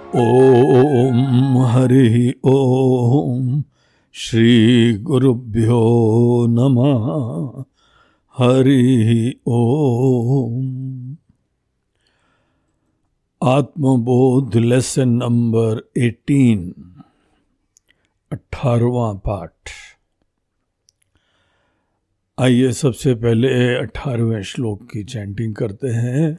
ओम हरि ओम श्री गुरुभ्यो नमः। हरि ओम। आत्मबोध lesson number 18, 18वां पाठ। आइए सबसे पहले 18वें श्लोक की चैंटिंग करते हैं।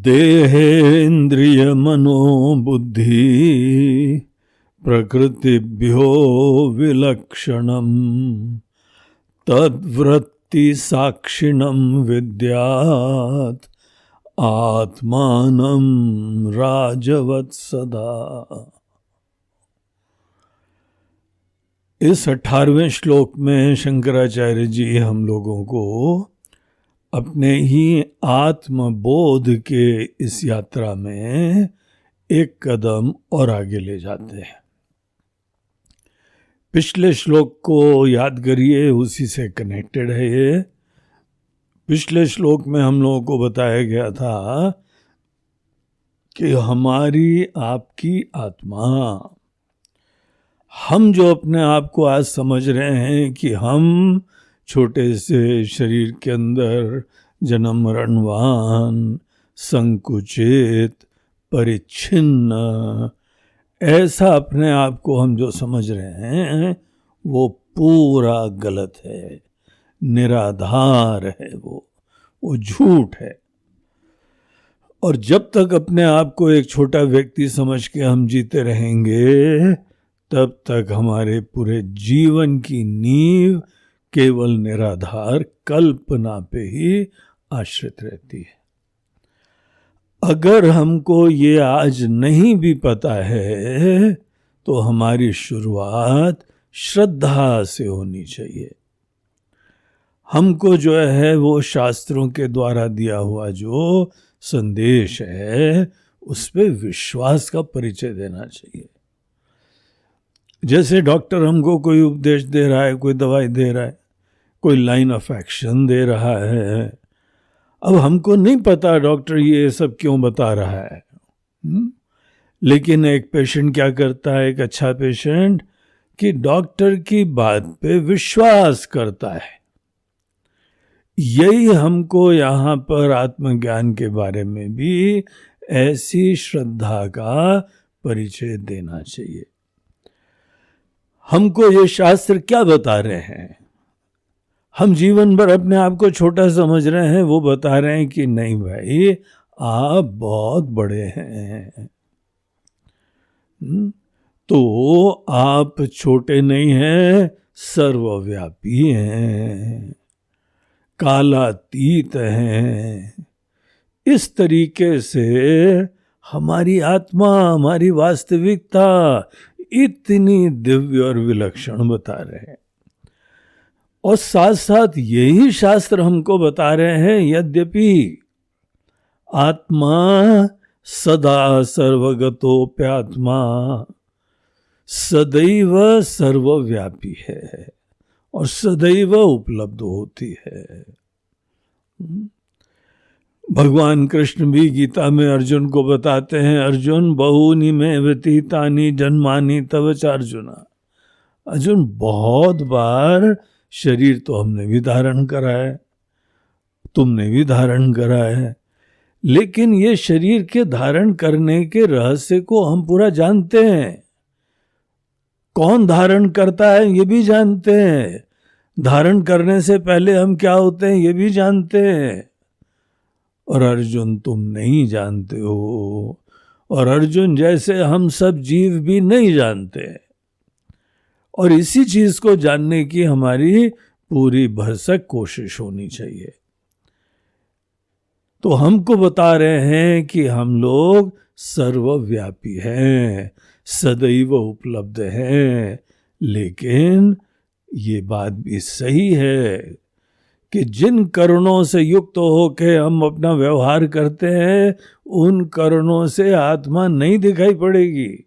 देहेन्द्रिय मनोबुद्धि प्रकृतिभ्यो विलक्षणम् तद्वृत्ति साक्षिणं विद्यात् आत्मानं राजवत् सदा। इस 18वें श्लोक में शंकराचार्य जी हम लोगों को अपने ही आत्मबोध के इस यात्रा में एक कदम और आगे ले जाते हैं। पिछले श्लोक को याद करिए, उसी से कनेक्टेड है ये। पिछले श्लोक में हम लोगों को बताया गया था कि हमारी आपकी आत्मा, हम जो अपने आप को आज समझ रहे हैं कि हम छोटे से शरीर के अंदर जन्म मरणवान, संकुचित, परिच्छिन्न, ऐसा अपने आप को हम जो समझ रहे हैं वो पूरा गलत है, निराधार है, वो झूठ है। और जब तक अपने आप को एक छोटा व्यक्ति समझ के हम जीते रहेंगे तब तक हमारे पूरे जीवन की नींव केवल निराधार कल्पना पे ही आश्रित रहती है। अगर हमको ये आज नहीं भी पता है तो हमारी शुरुआत श्रद्धा से होनी चाहिए। हमको जो है वो शास्त्रों के द्वारा दिया हुआ जो संदेश है उस पे विश्वास का परिचय देना चाहिए। जैसे डॉक्टर हमको कोई उपदेश दे रहा है, कोई दवाई दे रहा है, कोई लाइन ऑफ एक्शन दे रहा है, अब हमको नहीं पता डॉक्टर ये सब क्यों बता रहा है, लेकिन एक पेशेंट क्या करता है, एक अच्छा पेशेंट, कि डॉक्टर की बात पे विश्वास करता है। यही हमको यहाँ पर आत्मज्ञान के बारे में भी ऐसी श्रद्धा का परिचय देना चाहिए। हमको ये शास्त्र क्या बता रहे हैं? हम जीवन भर अपने आप को छोटा समझ रहे हैं, वो बता रहे हैं कि नहीं भाई, आप बहुत बड़े हैं। तो आप छोटे नहीं हैं, सर्वव्यापी हैं, कालातीत हैं। इस तरीके से हमारी आत्मा, हमारी वास्तविकता इतनी दिव्य और विलक्षण बता रहे हैं। और साथ साथ यही शास्त्र हमको बता रहे हैं, यद्यपि आत्मा सदा सर्वगतोप्यात्मा, सदैव सर्वव्यापी है और सदैव उपलब्ध होती है। भगवान कृष्ण भी गीता में अर्जुन को बताते हैं, अर्जुन बहुनि में व्यतीतानि जन्मानि तव च अर्जुना। अर्जुन, बहुत बार शरीर तो हमने भी धारण करा है, तुमने भी धारण करा है, लेकिन ये शरीर के धारण करने के रहस्य को हम पूरा जानते हैं। कौन धारण करता है ये भी जानते हैं, धारण करने से पहले हम क्या होते हैं ये भी जानते हैं। और अर्जुन, तुम नहीं जानते हो, और अर्जुन जैसे हम सब जीव भी नहीं जानते हैं। और इसी चीज को जानने की हमारी पूरी भरसक कोशिश होनी चाहिए। तो हमको बता रहे हैं कि हम लोग सर्वव्यापी हैं, सदैव उपलब्ध हैं, लेकिन ये बात भी सही है कि जिन करुणों से युक्त होके हम अपना व्यवहार करते हैं उन करुणों से आत्मा नहीं दिखाई पड़ेगी।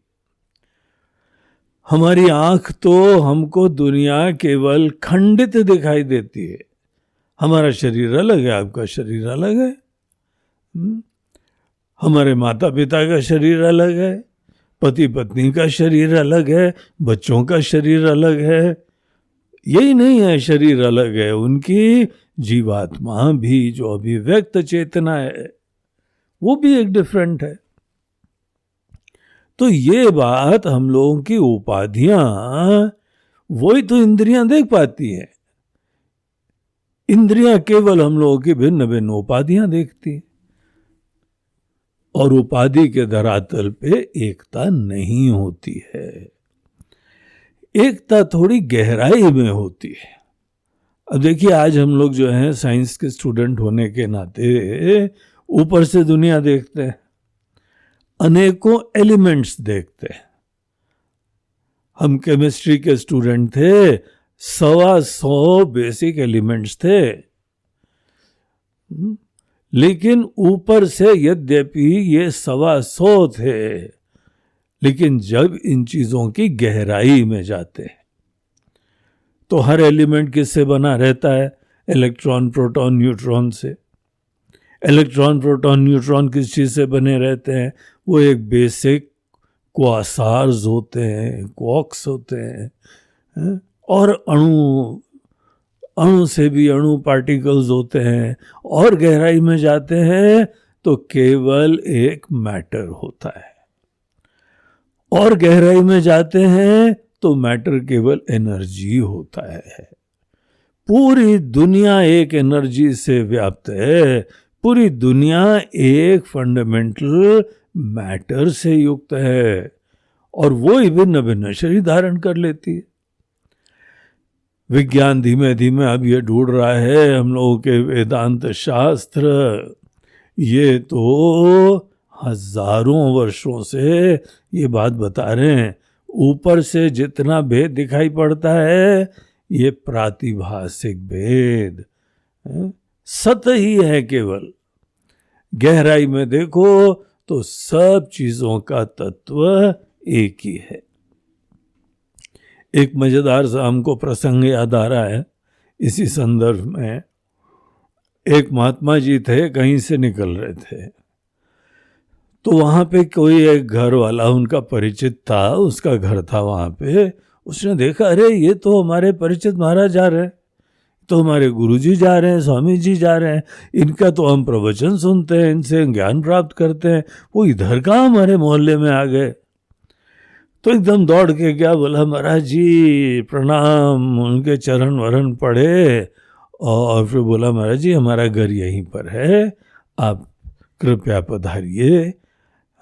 हमारी आंख तो हमको दुनिया केवल खंडित दिखाई देती है। हमारा शरीर अलग है, आपका शरीर अलग है। हमारे माता पिता का शरीर अलग है, पति पत्नी का शरीर अलग है, बच्चों का शरीर अलग है। यही नहीं है शरीर अलग है, उनकी जीवात्मा भी, जो अभिव्यक्त चेतना है, वो भी एक डिफरेंट है। तो ये बात हम लोगों की उपाधियां, वही तो इंद्रियां देख पाती हैं। इंद्रियां केवल हम लोगों की भिन्न भिन्न उपाधियां देखती हैं, और उपाधि के धरातल पे एकता नहीं होती है। एकता थोड़ी गहराई में होती है। अब देखिए, आज हम लोग जो हैं साइंस के स्टूडेंट होने के नाते ऊपर से दुनिया देखते हैं, अनेकों एलिमेंट्स देखते हैं। हम केमिस्ट्री के स्टूडेंट थे, 125 बेसिक एलिमेंट्स थे, लेकिन ऊपर से यद्यपि ये 125 थे, लेकिन जब इन चीजों की गहराई में जाते हैं तो हर एलिमेंट किससे बना रहता है? इलेक्ट्रॉन, प्रोटॉन, न्यूट्रॉन से। इलेक्ट्रॉन, प्रोटॉन, न्यूट्रॉन किस चीज से बने रहते हैं? वो एक बेसिक क्वासार्स होते हैं, क्वार्क्स होते हैं, और अणु से भी अणु पार्टिकल्स होते हैं, और गहराई में जाते हैं तो केवल एक मैटर होता है, और गहराई में जाते हैं तो मैटर केवल एनर्जी होता है। पूरी दुनिया एक एनर्जी से व्याप्त है, पूरी दुनिया एक फंडामेंटल मैटर से युक्त है, और वो ही भिन्न भिन्न शरीर धारण कर लेती है। विज्ञान धीमे धीमे अब ये ढूंढ रहा है, हम लोगों के वेदांत शास्त्र ये तो हजारों वर्षों से ये बात बता रहे हैं। ऊपर से जितना भेद दिखाई पड़ता है, ये प्रातिभासिक भेद, सत ही है केवल। गहराई में देखो तो सब चीजों का तत्व एक ही है। एक मजेदार सा हमको प्रसंग याद आ रहा है इसी संदर्भ में। एक महात्मा जी थे, कहीं से निकल रहे थे, तो वहां पे कोई एक घर वाला उनका परिचित था, उसका घर था वहां पे। उसने देखा, अरे ये तो हमारे परिचित महाराज जा रहे हैं, तो हमारे गुरुजी जा रहे हैं, स्वामी जी जा रहे हैं, इनका तो हम प्रवचन सुनते हैं, इनसे ज्ञान प्राप्त करते हैं, वो इधर कहाँ हमारे मोहल्ले में आ गए। तो एकदम दौड़ के गया, बोला महाराज जी प्रणाम, उनके चरण वरण पड़े, और फिर बोला महाराज जी हमारा घर यहीं पर है, आप कृपया पधारिए,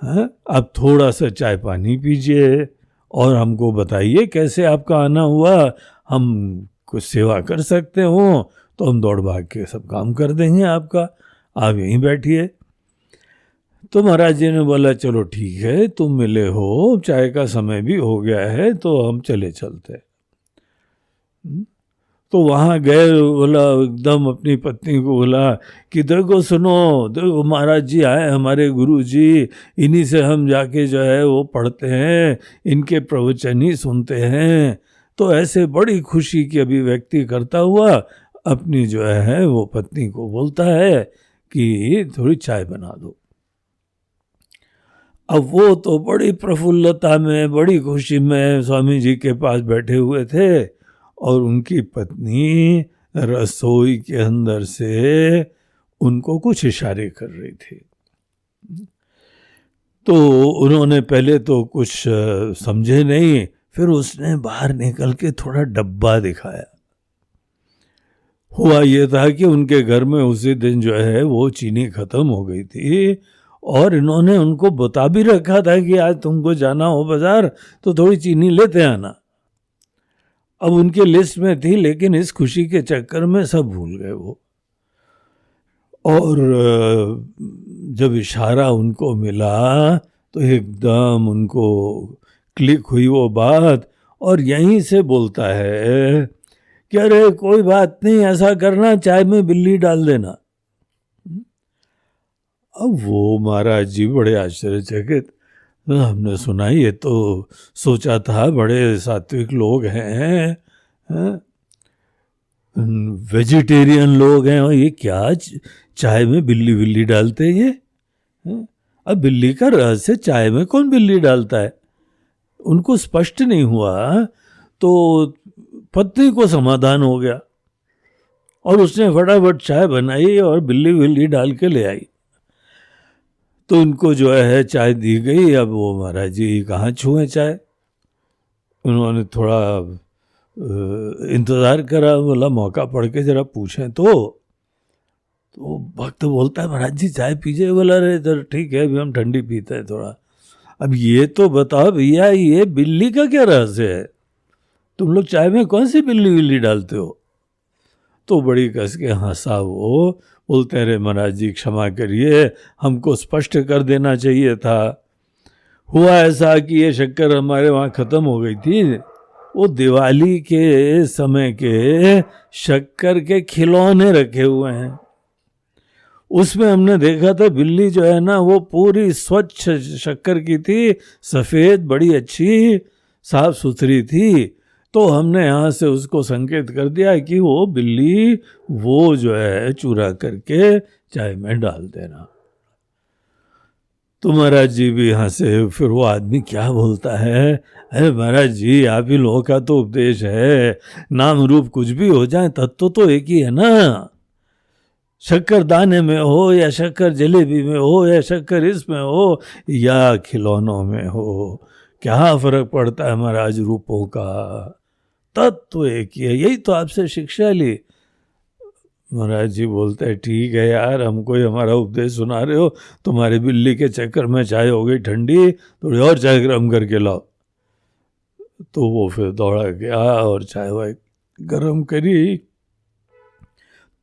आप थोड़ा सा चाय पानी पीजिए और हमको बताइए कैसे आपका आना हुआ, हम कुछ सेवा कर सकते हो तो हम दौड़ भाग के सब काम कर देंगे आपका, आप यहीं बैठिए। तो महाराज जी ने बोला चलो ठीक है, तुम मिले हो, चाय का समय भी हो गया है, तो हम चले चलते। तो वहाँ गए, बोला एकदम अपनी पत्नी को बोला कि देखो सुनो, देखो महाराज जी आए हमारे गुरु जी, इन्हीं से हम जाके जो है वो पढ़ते हैं, इनके प्रवचन ही सुनते हैं। तो ऐसे बड़ी खुशी की अभिव्यक्ति करता हुआ अपनी जो है वो पत्नी को बोलता है कि थोड़ी चाय बना दो। अब वो तो बड़ी प्रफुल्लता में, बड़ी खुशी में स्वामी जी के पास बैठे हुए थे, और उनकी पत्नी रसोई के अंदर से उनको कुछ इशारे कर रही थी। तो उन्होंने पहले तो कुछ समझे नहीं, फिर उसने बाहर निकल के थोड़ा डब्बा दिखाया। हुआ ये था कि उनके घर में उसी दिन जो है वो चीनी खत्म हो गई थी, और इन्होंने उनको बता भी रखा था कि आज तुमको जाना हो बाजार तो थोड़ी चीनी लेते आना। अब उनके लिस्ट में थी, लेकिन इस खुशी के चक्कर में सब भूल गए वो। और जब इशारा उनको मिला तो एकदम उनको क्लिक हुई वो बात, और यहीं से बोलता है कि अरे कोई बात नहीं, ऐसा करना, चाय में बिल्ली डाल देना। अब वो महाराज जी बड़े आश्चर्यचकित, हमने सुना ये तो सोचा था बड़े सात्विक लोग हैं, वेजिटेरियन लोग हैं, और ये क्या चाय में बिल्ली बिल्ली डालते हैं ये? अब बिल्ली का रहस्य, चाय में कौन बिल्ली डालता है, उनको स्पष्ट नहीं हुआ। तो पत्नी को समाधान हो गया और उसने फटाफट चाय बनाई और बिल्ली बिल्ली डाल के ले आई। तो उनको जो है चाय दी गई। अब वो महाराज जी कहाँ छुए चाय, उन्होंने थोड़ा इंतज़ार करा, बोला मौका पड़ के जरा पूछें। तो भक्त बोलता है महाराज जी चाय पीजिए। बोला अरे इधर ठीक है, अभी हम ठंडी पीते हैं थोड़ा। अब ये तो बताओ भैया, ये बिल्ली का क्या रहस्य है, तुम लोग चाय में कौन सी बिल्ली बिल्ली डालते हो। तो बड़ी कस के हंसा वो, बोलते रहे महाराज जी क्षमा करिए, हमको स्पष्ट कर देना चाहिए था। हुआ ऐसा कि ये शक्कर हमारे वहाँ ख़त्म हो गई थी। वो दिवाली के समय के शक्कर के खिलौने रखे हुए हैं, उसमें हमने देखा था बिल्ली जो है ना वो पूरी स्वच्छ शक्कर की थी, सफ़ेद, बड़ी अच्छी साफ सुथरी थी। तो हमने यहाँ से उसको संकेत कर दिया कि वो बिल्ली वो जो है चूरा करके चाय में डाल देना। तो महाराज जी भी यहाँ से, फिर वो आदमी क्या बोलता है, अरे महाराज जी आप ही लोगों का तो उपदेश है, नाम रूप कुछ भी हो जाए तत्व तो एक ही है ना। शक्कर दाने में हो या शक्कर जलेबी में हो या शक्कर इसमें हो या खिलौनों में हो, क्या फर्क पड़ता है महाराज रूपों का, तत्व एक ही है। यही तो आपसे शिक्षा ली। महाराज जी बोलते हैं ठीक है यार, हमको ही हमारा उपदेश सुना रहे हो, तुम्हारी बिल्ली के चक्कर में चाय हो गई ठंडी, थोड़ी और चाय गर्म करके लाओ। तो वो फिर दौड़ा गया और चाय वाय गर्म करी।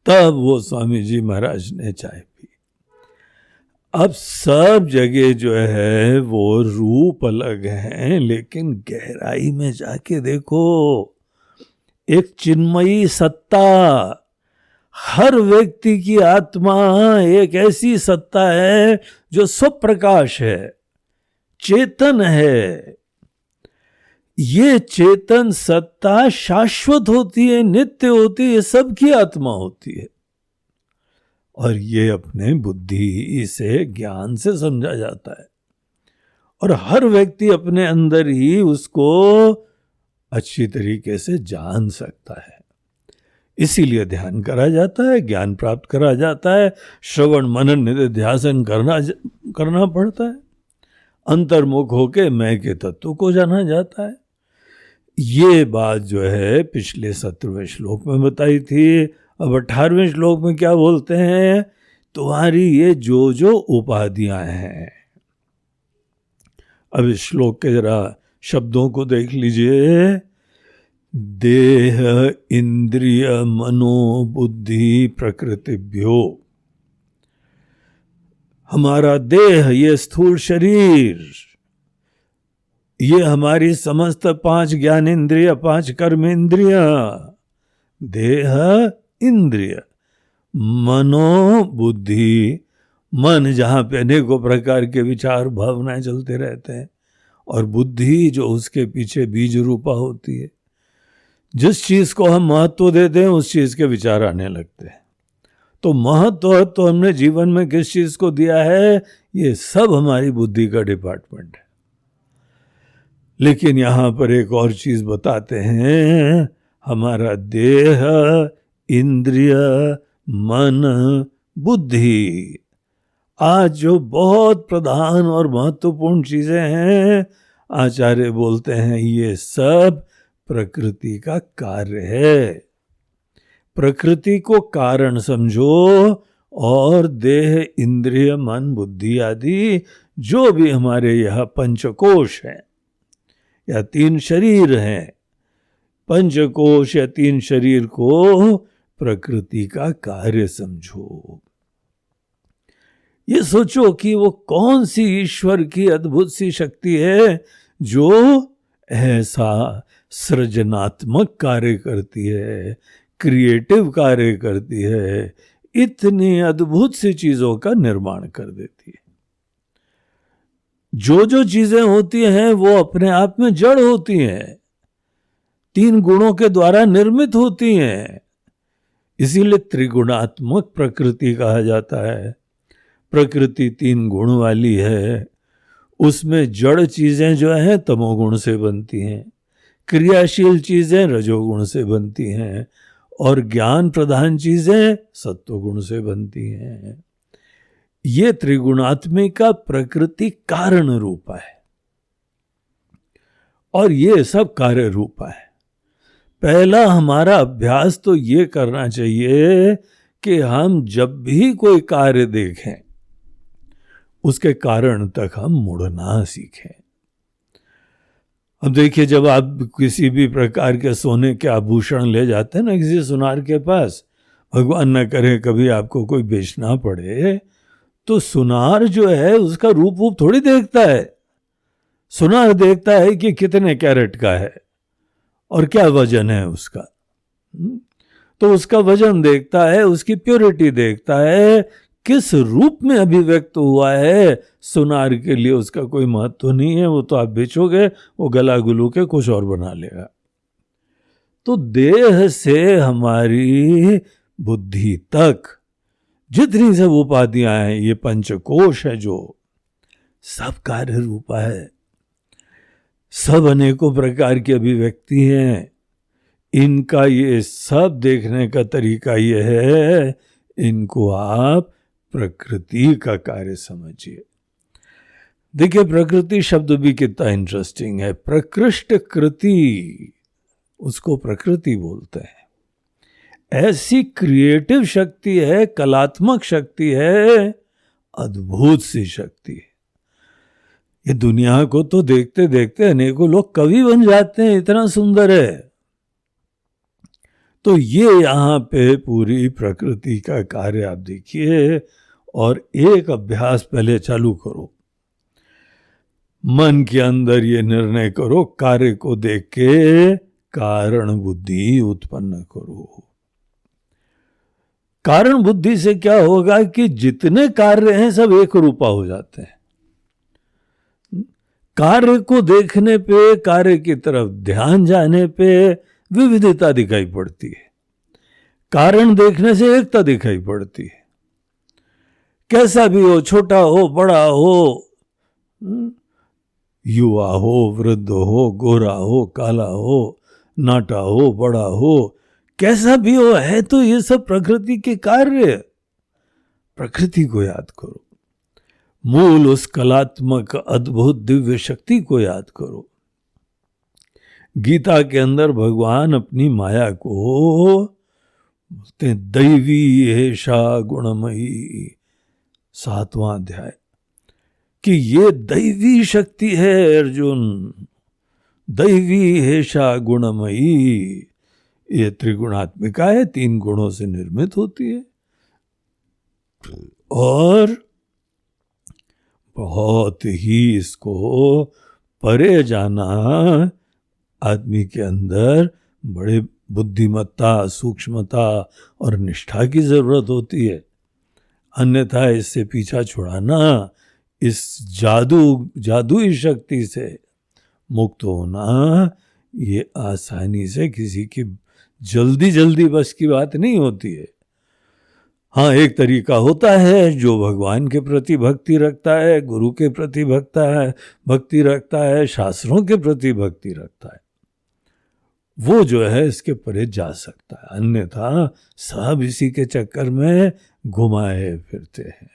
तब वो स्वामी जी महाराज ने चाय पी। अब सब जगह जो है वो रूप अलग हैं, लेकिन गहराई में जाके देखो एक चिन्मयी सत्ता, हर व्यक्ति की आत्मा एक ऐसी सत्ता है जो स्वप्रकाश है, चेतन है। ये चेतन सत्ता शाश्वत होती है, नित्य होती है, सबकी आत्मा होती है। और ये अपने बुद्धि से, ज्ञान से समझा जाता है, और हर व्यक्ति अपने अंदर ही उसको अच्छी तरीके से जान सकता है। इसीलिए ध्यान करा जाता है, ज्ञान प्राप्त करा जाता है, श्रवण मनन निधिध्यासन करना पड़ता है, अंतर्मुख होके मैं के तत्व को जाना जाता है। ये बात जो है पिछले 17वें श्लोक में बताई थी। अब 18वें श्लोक में क्या बोलते हैं, तुम्हारी ये जो जो उपाधियां हैं। अब इस श्लोक के जरा शब्दों को देख लीजिए। देह इंद्रिय मनो बुद्धि प्रकृतिभ्यो, हमारा देह ये स्थूल शरीर, ये हमारी समस्त 5 ज्ञान इंद्रिय, 5 कर्म इंद्रिय, देह इंद्रिय, मनो बुद्धि, मन जहाँ पे अनेकों प्रकार के विचार भावनाएं चलते रहते हैं, और बुद्धि जो उसके पीछे बीज रूपा होती है। जिस चीज को हम महत्व देते हैं उस चीज के विचार आने लगते हैं। तो महत्व तो हमने जीवन में किस चीज को दिया है, ये सब हमारी बुद्धि का डिपार्टमेंट है। लेकिन यहां पर एक और चीज बताते हैं, हमारा देह इंद्रिय मन बुद्धि, आज जो बहुत प्रधान और महत्वपूर्ण चीजें हैं, आचार्य बोलते हैं ये सब प्रकृति का कार्य है। प्रकृति को कारण समझो, और देह इंद्रिय मन बुद्धि आदि जो भी हमारे यह पंचकोश हैं या 3 शरीर हैं, पंचकोश या 3 शरीर को प्रकृति का कार्य समझो। ये सोचो कि वो कौन सी ईश्वर की अद्भुत सी शक्ति है जो ऐसा सृजनात्मक कार्य करती है, क्रिएटिव कार्य करती है, इतनी अद्भुत सी चीजों का निर्माण कर देती है। जो जो चीजें होती हैं वो अपने आप में जड़ होती हैं, 3 गुणों के द्वारा निर्मित होती हैं, इसीलिए त्रिगुणात्मक प्रकृति कहा जाता है। प्रकृति 3 गुण वाली है, उसमें जड़ चीजें जो हैं तमोगुण से बनती हैं, क्रियाशील चीजें रजोगुण से बनती हैं, और ज्ञान प्रधान चीजें सत्वगुण से बनती हैं। ये त्रिगुणात्मिका प्रकृति कारण रूपा है और ये सब कार्य रूपा है। पहला हमारा अभ्यास तो ये करना चाहिए कि हम जब भी कोई कार्य देखें उसके कारण तक हम मुड़ना सीखें। अब देखिए, जब आप किसी भी प्रकार के सोने के आभूषण ले जाते हैं ना किसी सुनार के पास, भगवान न करे कभी आपको कोई बेचना पड़े, तो सुनार जो है उसका रूप थोड़ी देखता है। सुनार देखता है कि कितने कैरेट का है और क्या वजन है उसका। तो उसका वजन देखता है, उसकी प्योरिटी देखता है, किस रूप में अभिव्यक्त हुआ है। सुनार के लिए उसका कोई महत्व नहीं है, वो तो आप बेचोगे, वो गला गुलू के कुछ और बना लेगा। तो देह से हमारी बुद्धि तक जितनी सब उपाधियां हैं, ये पंचकोश है जो सब कार्य रूपा है, सब अनेकों प्रकार की अभिव्यक्ति हैं। इनका ये सब देखने का तरीका ये है, इनको आप प्रकृति का कार्य समझिए। देखिए, प्रकृति शब्द भी कितना इंटरेस्टिंग है। प्रकृष्ट कृति, उसको प्रकृति बोलते हैं। ऐसी क्रिएटिव शक्ति है, कलात्मक शक्ति है, अद्भुत सी शक्ति है। ये दुनिया को तो देखते देखते अनेकों लोग कवि बन जाते हैं, इतना सुंदर है। तो ये यहाँ पे पूरी प्रकृति का कार्य आप देखिए, और एक अभ्यास पहले चालू करो। मन के अंदर ये निर्णय करो, कार्य को देख के कारण बुद्धि उत्पन्न करो। कारण बुद्धि से क्या होगा कि जितने कार्य हैं सब एक रूपा हो जाते हैं। कार्य को देखने पे, कार्य की तरफ ध्यान जाने पे विविधता दिखाई पड़ती है, कारण देखने से एकता दिखाई पड़ती है। कैसा भी हो, छोटा हो, बड़ा हो, युवा हो, वृद्ध हो, गोरा हो, काला हो, नाटा हो, बड़ा हो, कैसा भी हो, है तो ये सब प्रकृति के कार्य। प्रकृति को याद करो, मूल उस कलात्मक अद्भुत दिव्य शक्ति को याद करो। गीता के अंदर भगवान अपनी माया को बोलते हैं दैवी एषा गुणमयी, 7वां अध्याय, कि ये दैवी शक्ति है अर्जुन, दैवी एषा गुणमयी। ये त्रिगुणात्मिका है, 3 गुणों से निर्मित होती है, और बहुत ही इसको परे जाना आदमी के अंदर बड़े बुद्धिमत्ता, सूक्ष्मता और निष्ठा की जरूरत होती है। अन्यथा इससे पीछा छुड़ाना, इस जादुई शक्ति से मुक्त होना, ये आसानी से किसी की जल्दी बस की बात नहीं होती है। हाँ, एक तरीका होता है, जो भगवान के प्रति भक्ति रखता है, गुरु के प्रति भक्ति रखता है, शास्त्रों के प्रति भक्ति रखता है, वो जो है इसके परे जा सकता है। अन्यथा सब इसी के चक्कर में घुमाए फिरते हैं।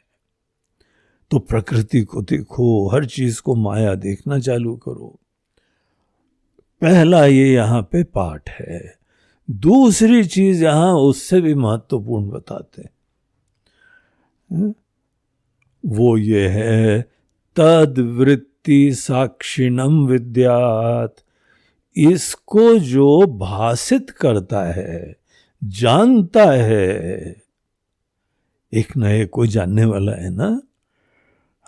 तो प्रकृति को देखो, हर चीज को माया देखना चालू करो। पहला ये यहाँ पे पाठ है। दूसरी चीज यहां उससे भी महत्वपूर्ण बताते हैं, वो ये है तद वृत्ति साक्षिणम विद्यात। इसको जो भासित करता है, जानता है, एक न एक कोई जानने वाला है ना।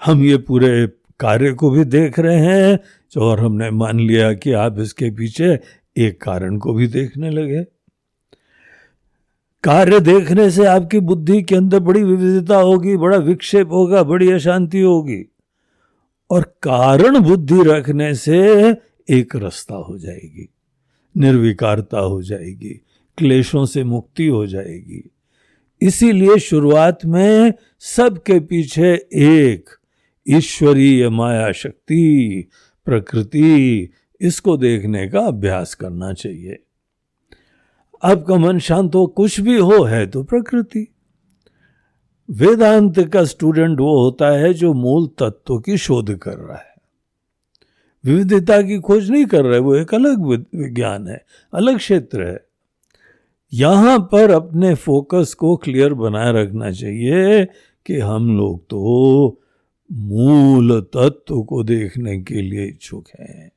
हम ये पूरे कार्य को भी देख रहे हैं, और हमने मान लिया कि आप इसके पीछे एक कारण को भी देखने लगे। कार्य देखने से आपकी बुद्धि के अंदर बड़ी विविधता होगी, बड़ा विक्षेप होगा, बड़ी अशांति होगी, और कारण बुद्धि रखने से एक रास्ता हो जाएगी, निर्विकारता हो जाएगी, क्लेशों से मुक्ति हो जाएगी। इसीलिए शुरुआत में सबके पीछे एक ईश्वरीय माया शक्ति, प्रकृति, इसको देखने का अभ्यास करना चाहिए। आपका मन शांत हो, कुछ भी हो, है तो प्रकृति। वेदांत का स्टूडेंट वो होता है जो मूल तत्व की शोध कर रहा है, विविधता की खोज नहीं कर रहा है। वो एक अलग विज्ञान है, अलग क्षेत्र है। यहां पर अपने फोकस को क्लियर बनाए रखना चाहिए कि हम लोग तो मूल तत्व को देखने के लिए इच्छुक हैं।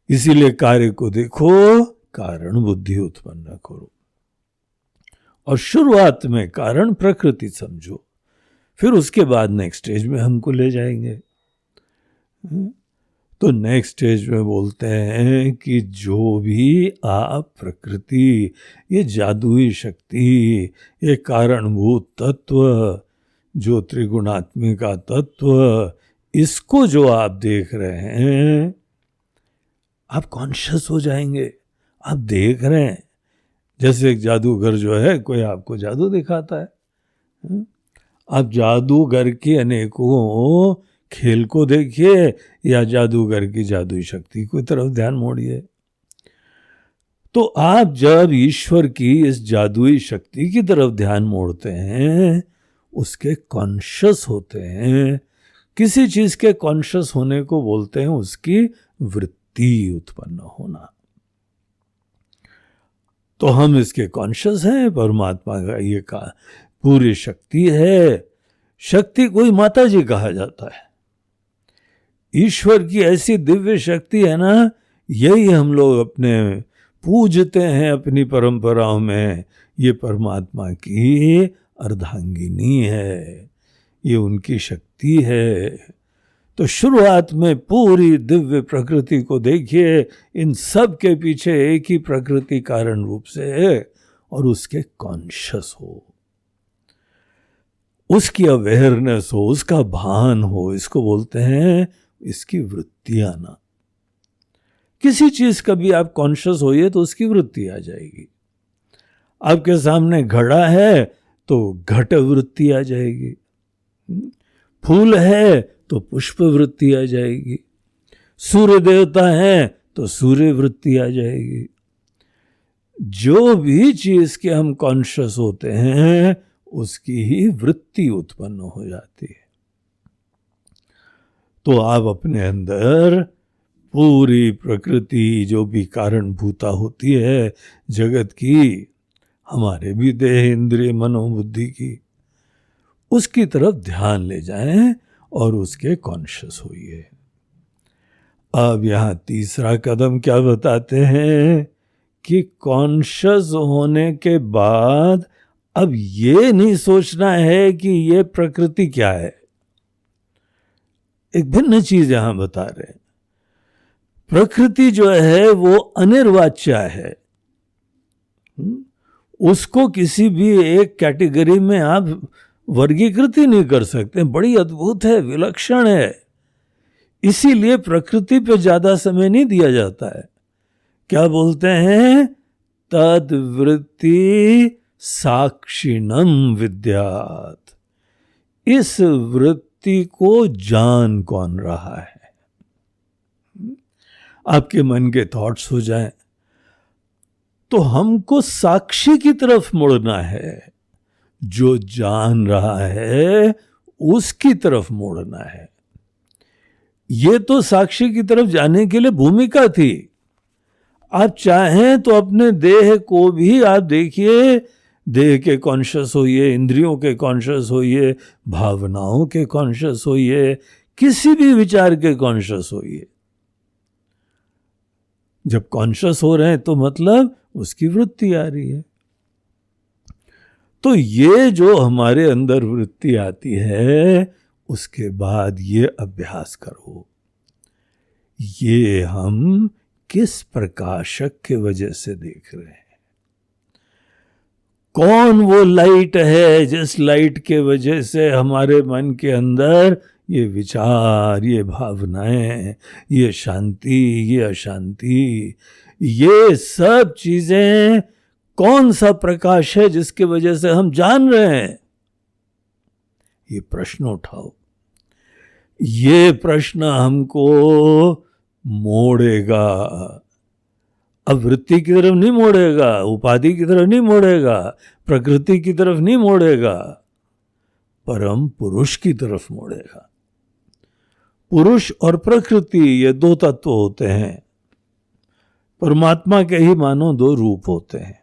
इसीलिए कार्य को देखो, कारण बुद्धि उत्पन्न करो, और शुरुआत में कारण प्रकृति समझो, फिर उसके बाद नेक्स्ट स्टेज में हमको ले जाएंगे। तो नेक्स्ट स्टेज में बोलते हैं कि जो भी आप प्रकृति, ये जादुई शक्ति, ये कारणभूत तत्व, जो त्रिगुणात्मिका तत्व, इसको जो आप देख रहे हैं, आप कॉन्शियस हो जाएंगे। आप देख रहे हैं, जैसे एक जादूगर जो है, कोई आपको जादू दिखाता है। आप जादूगर के अनेकों खेल को देखिए या जादूगर की जादुई शक्ति की तरफ ध्यान मोड़िए। तो आप जब ईश्वर की इस जादुई शक्ति की तरफ ध्यान मोड़ते हैं, उसके कॉन्शियस होते हैं। किसी चीज के कॉन्शियस होने को बोलते हैं उसकी वृत्ति उत्पन्न होना। तो हम इसके कॉन्शियस हैं, परमात्मा का ये का पूरी शक्ति है। शक्ति कोई माता जी कहा जाता है। ईश्वर की ऐसी दिव्य शक्ति है ना, यही हम लोग अपने पूजते हैं अपनी परंपराओं में। ये परमात्मा की अर्धांगिनी है, ये उनकी शक्ति है। तो शुरुआत में पूरी दिव्य प्रकृति को देखिए, इन सब के पीछे एक ही प्रकृति कारण रूप से है, और उसके कॉन्शियस हो, उसकी अवेयरनेस हो, उसका भान हो। इसको बोलते हैं इसकी वृत्ति आना। किसी चीज का भी आप कॉन्शियस होइए तो उसकी वृत्ति आ जाएगी। आपके सामने घड़ा है तो घट वृत्ति आ जाएगी, फूल है तो पुष्प वृत्ति आ जाएगी, सूर्य देवता है तो सूर्य वृत्ति आ जाएगी। जो भी चीज के हम कॉन्शियस होते हैं, उसकी ही वृत्ति उत्पन्न हो जाती है। तो आप अपने अंदर पूरी प्रकृति जो भी कारणभूता होती है जगत की, हमारे भी देह इंद्रिय मनोबुद्धि की, उसकी तरफ ध्यान ले जाएं और उसके कॉन्शियस होइए। अब यहां तीसरा कदम क्या बताते हैं कि कॉन्शियस होने के बाद अब ये नहीं सोचना है कि ये प्रकृति क्या है। एक भिन्न चीज यहां बता रहे हैं। प्रकृति जो है वो अनिर्वाच्य है, उसको किसी भी एक कैटेगरी में आप वर्गीकृत ही नहीं कर सकते। बड़ी अद्भुत है, विलक्षण है। इसीलिए प्रकृति पे ज्यादा समय नहीं दिया जाता है। क्या बोलते हैं? तद वृत्ति साक्षिणम विद्यात। इस वृत्ति को जान कौन रहा है। आपके मन के थॉट्स हो जाएं तो हमको साक्षी की तरफ मुड़ना है, जो जान रहा है उसकी तरफ मुड़ना है। ये तो साक्षी की तरफ जाने के लिए भूमिका थी। आप चाहें तो अपने देह को भी आप देखिए, देह के कॉन्शियस होइए, इंद्रियों के कॉन्शियस होइए, भावनाओं के कॉन्शियस होइए, किसी भी विचार के कॉन्शियस होइए। जब कॉन्शियस हो रहे हैं तो मतलब उसकी वृत्ति आ रही है। तो ये जो हमारे अंदर वृत्ति आती है, उसके बाद ये अभ्यास करो। ये हम किस प्रकाशक के वजह से देख रहे हैं? कौन वो लाइट है जिस लाइट के वजह से हमारे मन के अंदर ये विचार, ये भावनाएं, ये शांति, ये अशांति, ये सब चीजें कौन सा प्रकाश है जिसकी वजह से हम जान रहे हैं? ये प्रश्न उठाओ। ये प्रश्न हमको मोड़ेगा। अब वृत्ति की तरफ नहीं मोड़ेगा, उपाधि की तरफ नहीं मोड़ेगा, प्रकृति की तरफ नहीं मोड़ेगा, परम पुरुष की तरफ मोड़ेगा। पुरुष और प्रकृति ये दो तत्व होते हैं। परमात्मा के ही मानो दो रूप होते हैं।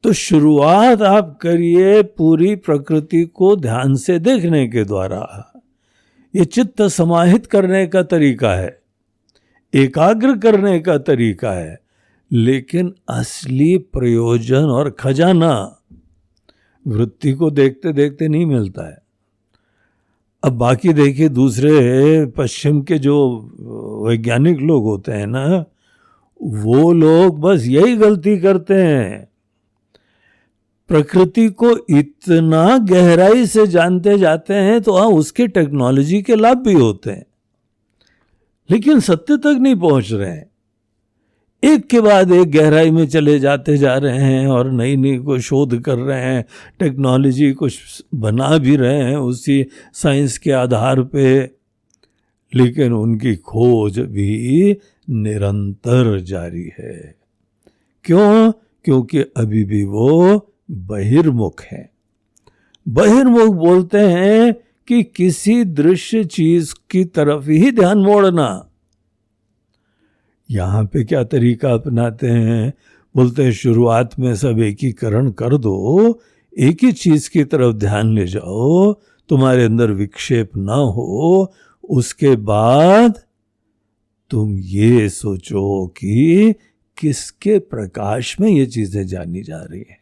तो शुरुआत आप करिए पूरी प्रकृति को ध्यान से देखने के द्वारा। ये चित्त समाहित करने का तरीका है, एकाग्र करने का तरीका है, लेकिन असली प्रयोजन और खजाना वृत्ति को देखते देखते नहीं मिलता है। अब बाकी देखिए, दूसरे पश्चिम के जो वैज्ञानिक लोग होते हैं ना, वो लोग बस यही गलती करते हैं। प्रकृति को इतना गहराई से जानते जाते हैं तो हाँ, उसके टेक्नोलॉजी के लाभ भी होते हैं, लेकिन सत्य तक नहीं पहुंच रहे हैं। एक के बाद एक गहराई में चले जाते जा रहे हैं और नई नई को शोध कर रहे हैं, टेक्नोलॉजी कुछ बना भी रहे हैं उसी साइंस के आधार पे, लेकिन उनकी खोज भी निरंतर जारी है। क्यों? क्योंकि अभी भी वो बहिर्मुख है। बहिर्मुख बोलते हैं कि किसी दृश्य चीज की तरफ ही ध्यान मोड़ना। यहां पे क्या तरीका अपनाते हैं? बोलते हैं शुरुआत में सब एकीकरण कर दो, एक ही चीज की तरफ ध्यान ले जाओ, तुम्हारे अंदर विक्षेप ना हो। उसके बाद तुम ये सोचो कि किसके प्रकाश में ये चीजें जानी जा रही हैं।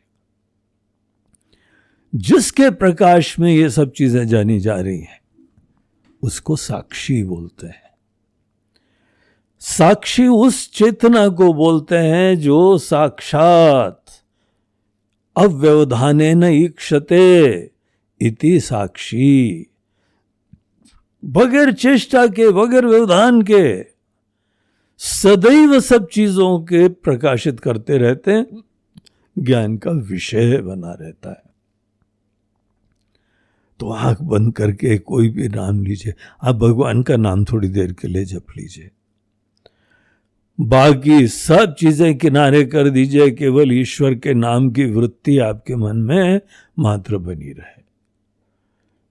जिसके प्रकाश में ये सब चीजें जानी जा रही हैं उसको साक्षी बोलते हैं। साक्षी उस चेतना को बोलते हैं जो साक्षात अव्यवधानेन ईक्षते इति साक्षी। बगैर चेष्टा के, बगैर व्यवधान के सदैव सब चीजों के प्रकाशित करते रहते हैं, ज्ञान का विषय बना रहता है। तो आंख बंद करके कोई भी नाम लीजिए, आप भगवान का नाम थोड़ी देर के लिए जप लीजिए, बाकी सब चीजें किनारे कर दीजिए, केवल ईश्वर के नाम की वृत्ति आपके मन में मात्र बनी रहे।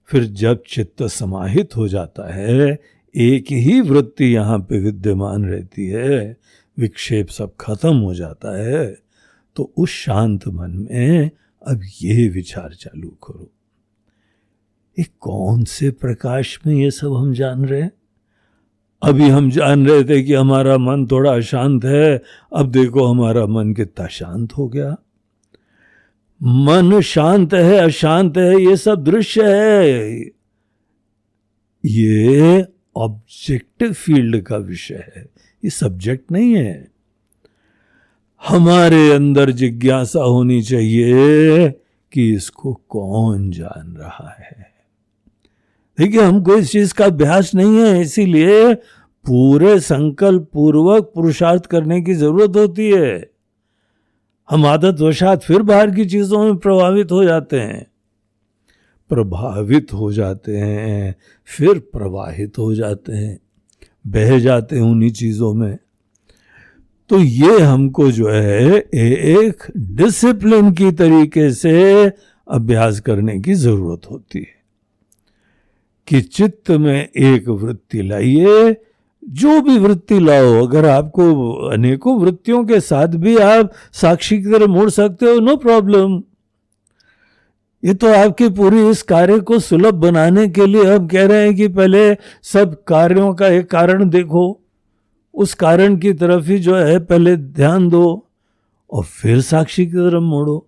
फिर जब चित्त समाहित हो जाता है, एक ही वृत्ति यहां पे विद्यमान रहती है, विक्षेप सब खत्म हो जाता है, तो उस शांत मन में अब ये विचार चालू करो, ये कौन से प्रकाश में ये सब हम जान रहे हैं? अभी हम जान रहे थे कि हमारा मन थोड़ा अशांत है, अब देखो हमारा मन कितना शांत हो गया। मन शांत है, अशांत है, ये सब दृश्य है, ये ऑब्जेक्टिव फील्ड का विषय है, ये सब्जेक्ट नहीं है। हमारे अंदर जिज्ञासा होनी चाहिए कि इसको कौन जान रहा है। देखिए, हमको इस चीज का अभ्यास नहीं है, इसीलिए पूरे संकल्प पूर्वक पुरुषार्थ करने की जरूरत होती है। हम आदतवशात फिर बाहर की चीजों में प्रभावित हो जाते हैं, फिर प्रवाहित हो जाते हैं, बह जाते हैं उन्हीं चीजों में। तो ये हमको जो है एक डिसिप्लिन की तरीके से अभ्यास करने की जरूरत होती है कि चित्त में एक वृत्ति लाइए, जो भी वृत्ति लाओ। अगर आपको अनेकों वृत्तियों के साथ भी आप साक्षी की तरह मोड़ सकते हो, नो प्रॉब्लम। ये तो आपकी पूरी इस कार्य को सुलभ बनाने के लिए हम कह रहे हैं कि पहले सब कार्यों का एक कारण देखो, उस कारण की तरफ ही जो है पहले ध्यान दो और फिर साक्षी की तरफ मोड़ो।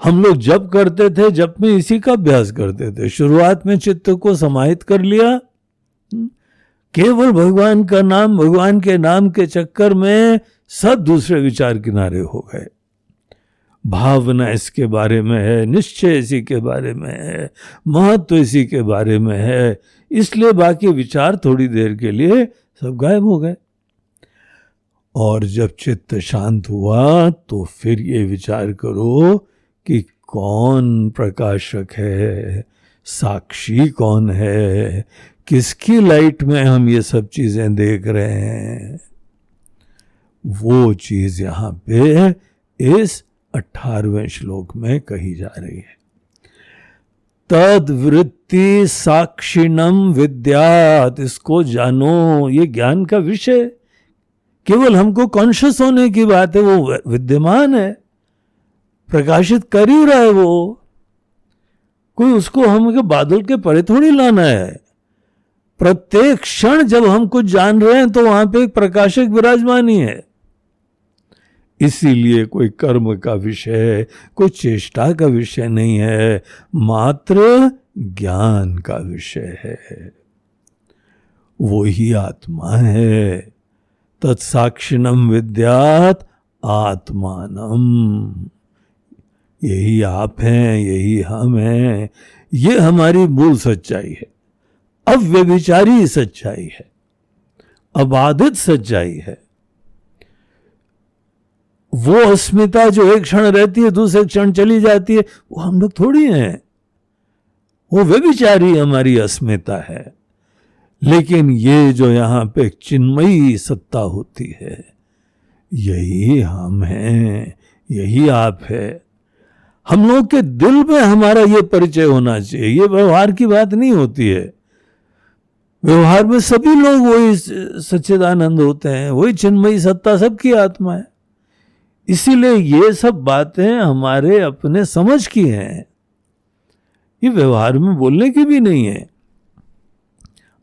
हम लोग जप करते थे, जप में इसी का अभ्यास करते थे। शुरुआत में चित्त को समाहित कर लिया, केवल भगवान का नाम, भगवान के नाम के चक्कर में सब दूसरे विचार किनारे हो गए। भावना इसके बारे में है, निश्चय इसी के बारे में है, महत्व इसी के बारे में है, इसलिए बाकी विचार थोड़ी देर के लिए सब गायब हो गए। और जब चित्त शांत हुआ तो फिर ये विचार करो कि कौन प्रकाशक है, साक्षी कौन है, किसकी लाइट में हम ये सब चीजें देख रहे हैं। वो चीज यहां पे इस 18वें श्लोक में कही जा रही है। तद वृत्ति साक्षिणम विद्यात, इसको जानो, ये ज्ञान का विषय। केवल हमको कॉन्शियस होने की बात है, वो विद्यमान है, प्रकाशित कर ही रहा है वो। कोई उसको हमको बादल के परे थोड़ी लाना है। प्रत्येक क्षण जब हम कुछ जान रहे हैं तो वहां पे एक प्रकाशक विराजमान ही है। इसीलिए कोई कर्म का विषय, कोई चेष्टा का विषय नहीं है, मात्र ज्ञान का विषय है। वो ही आत्मा है। तत्साक्षिणम विद्यात आत्मानम, यही आप हैं, यही हम हैं। ये हमारी मूल सच्चाई है, अव्यभिचारी सच्चाई है, अबाधित सच्चाई है। वो अस्मिता जो एक क्षण रहती है दूसरे क्षण चली जाती है, वो हम लोग थोड़ी हैं। वो व्यभिचारी हमारी अस्मिता है। लेकिन ये जो यहां पे चिन्मयी सत्ता होती है, यही हम हैं, यही आप है। हम लोग के दिल में हमारा ये परिचय होना चाहिए। ये व्यवहार की बात नहीं होती है। व्यवहार में सभी लोग वही सच्चिदानंद होते हैं, वही चिन्मयी सत्ता सबकी आत्मा है। इसीलिए ये सब बातें हमारे अपने समझ की हैं, ये व्यवहार में बोलने की भी नहीं है।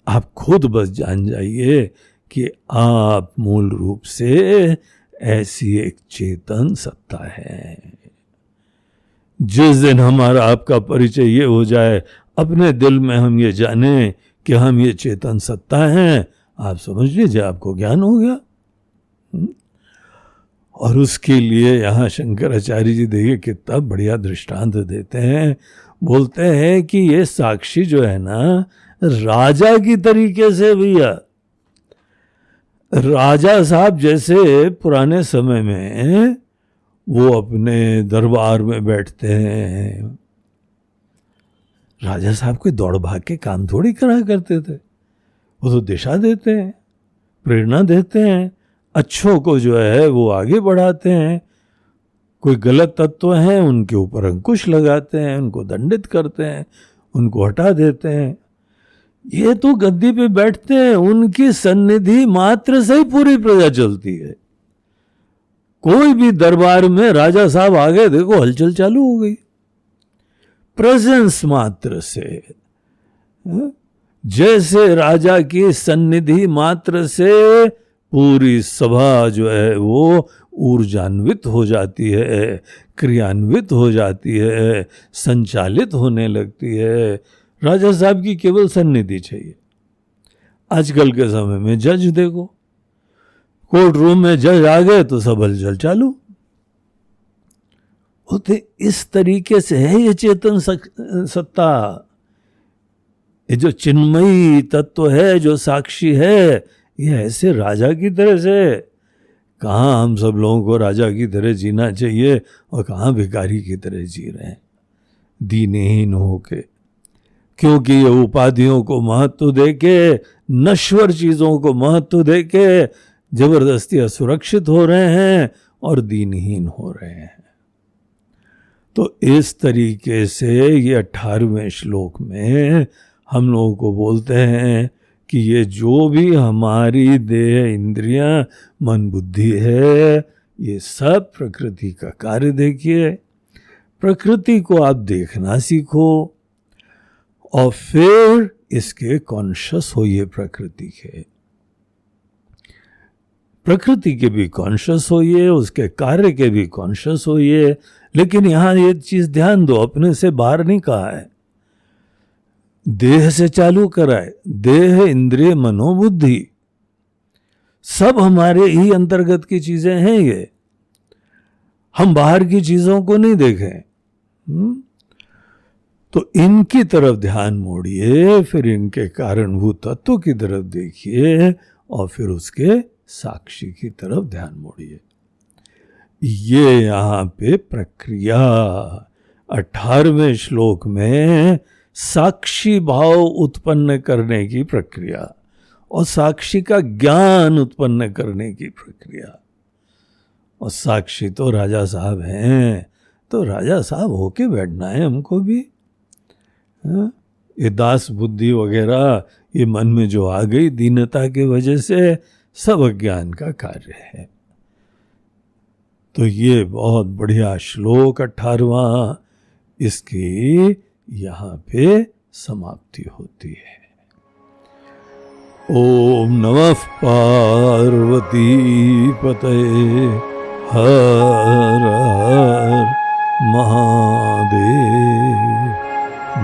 आप खुद बस जान जाइए कि आप मूल रूप से ऐसी एक चेतन सत्ता है। जिस दिन हमारा आपका परिचय ये हो जाए, अपने दिल में हम ये जाने कि हम ये चेतन सत्ता हैं, आप समझ लीजिए आपको ज्ञान हो गया। और उसके लिए यहाँ शंकराचार्य जी देखिए कितना बढ़िया दृष्टांत देते हैं। बोलते हैं कि ये साक्षी जो है ना, राजा की तरीके से भैया, राजा साहब जैसे पुराने समय में वो अपने दरबार में बैठते हैं, राजा साहब कोई दौड़ भाग के काम थोड़ी करा करते थे। वो तो दिशा देते हैं, प्रेरणा देते हैं, अच्छों को जो है वो आगे बढ़ाते हैं। कोई गलत तत्व हैं उनके ऊपर अंकुश लगाते हैं, उनको दंडित करते हैं, उनको हटा देते हैं। ये तो गद्दी पे बैठते हैं, उनकी सन्निधि मात्र से ही पूरी प्रजा चलती है। कोई भी दरबार में राजा साहब आ गए, देखो हलचल चालू हो गई, प्रेजेंस मात्र से। जैसे राजा की सन्निधि मात्र से पूरी सभा जो है वो ऊर्जान्वित हो जाती है, क्रियान्वित हो जाती है, संचालित होने लगती है। राजा साहब की केवल सन्निधि चाहिए। आजकल के समय में जज देखो, कोर्ट रूम में जज आ गए तो सब हलचल चालू होते। इस तरीके से है ये चेतन सत्ता, ये जो चिन्मयी तत्व है, जो साक्षी है, ये ऐसे राजा की तरह से। कहाँ हम सब लोगों को राजा की तरह जीना चाहिए और कहाँ भिखारी की तरह जी रहे हैं दीनहीन होके। क्योंकि ये उपाधियों को महत्व देके, नश्वर चीजों को महत्व देके जबरदस्ती असुरक्षित हो रहे हैं और दीनहीन हो रहे हैं। तो इस तरीके से ये 18वें श्लोक में हम लोगों को बोलते हैं कि ये जो भी हमारी देह, इंद्रियां, मन, बुद्धि है, ये सब प्रकृति का कार्य। देखिए, प्रकृति को आप देखना सीखो और फिर इसके कॉन्शियस होइए। प्रकृति के भी कॉन्शियस होइए, उसके कार्य के भी कॉन्शियस होइए। लेकिन यहां ये चीज ध्यान दो, अपने से बाहर नहीं कहा है, देह से चालू कराए। देह, इंद्रिय, मनोबुद्धि सब हमारे ही अंतर्गत की चीजें हैं। ये हम बाहर की चीजों को नहीं देखें। तो इनकी तरफ ध्यान मोड़िए, फिर इनके कारणभूत तत्व की तरफ देखिए और फिर उसके साक्षी की तरफ ध्यान मोड़िए। ये यहाँ पे प्रक्रिया 18वें श्लोक में साक्षी भाव उत्पन्न करने की प्रक्रिया और साक्षी का ज्ञान उत्पन्न करने की प्रक्रिया। और साक्षी तो राजा साहब हैं, तो राजा साहब होके बैठना है हमको भी। ये दास बुद्धि वगैरह ये मन में जो आ गई दीनता की वजह से, सब अज्ञान का कार्य है। तो ये बहुत बढ़िया श्लोक 18वां, इसकी यहाँ पे समाप्ति होती है। ओम नमः पार्वती पतये हर हर महादेव।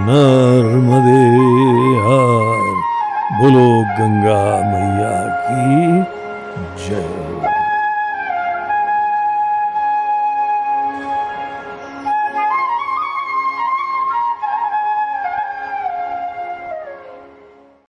नर्मदे हर, बोलो गंगा मैया की जय।